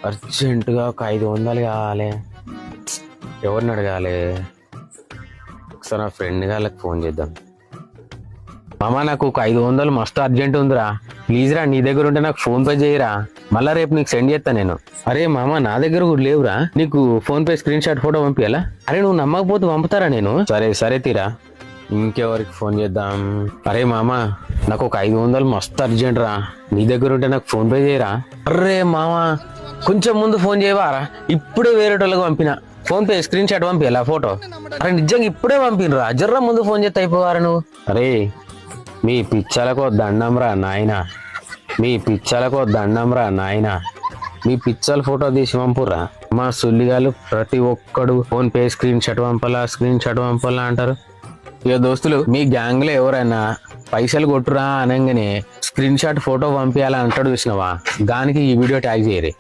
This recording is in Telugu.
అర్జెంటుగా ఒక 500 కావాలి. ఎవరిని అడగాలి? ఒకసారి నా ఫ్రెండ్ గారికి ఫోన్ చేద్దాం. మామ నాకు ఒక 500 మస్తు అర్జెంట్ ఉందిరా, ప్లీజ్ రా, నీ దగ్గర ఉంటే నాకు ఫోన్ పే చేయరా, మళ్ళా రేపు నీకు సెండ్ చేస్తా నేను. అరే మామ నా దగ్గర కూడా లేవురా, నీకు PhonePe screenshot photo పంపించాలా? అరే నువ్వు నమ్మకపోతే పంపుతారా నేను? సరే సరే తీరా. ఇంకెవరికి ఫోన్ చేద్దాం? అరే మామ నాకు ఒక 500 మస్తు అర్జెంట్ రా, నీ దగ్గర ఉంటే నాకు ఫోన్ పే చేయరా? అరే మామ కొంచెం ముందు ఫోన్ చేయవారా, ఇప్పుడే వేరే వాళ్ళకి పంపిన ఫోన్ పే స్క్రీన్ షాట్ పంపించాలా ఫోటో? అరే నిజంగా ఇప్పుడే పంపినరా, జర్ర ముందు ఫోన్ చేస్తే అయిపోవారా నువ్వు. అరే మీ పిచ్చలకో దండం రా నాయన, మీ పిచ్చలకో దండం రా నాయన, మీ పిచ్చల ఫోటో తీసి పంపురా. మా సుల్లిగాలు ప్రతి ఒక్కడు ఫోన్ పే స్క్రీన్ షాట్ పంపాలా అంటారు. ఇక దోస్తులు మీ గ్యాంగ్ లో ఎవరైనా పైసలు కొట్టురా అనగానే స్క్రీన్ షాట్ ఫోటో పంపించాలా అంటాడు చూసినావా, దానికి ఈ వీడియో ట్యాగ్ చేయరు.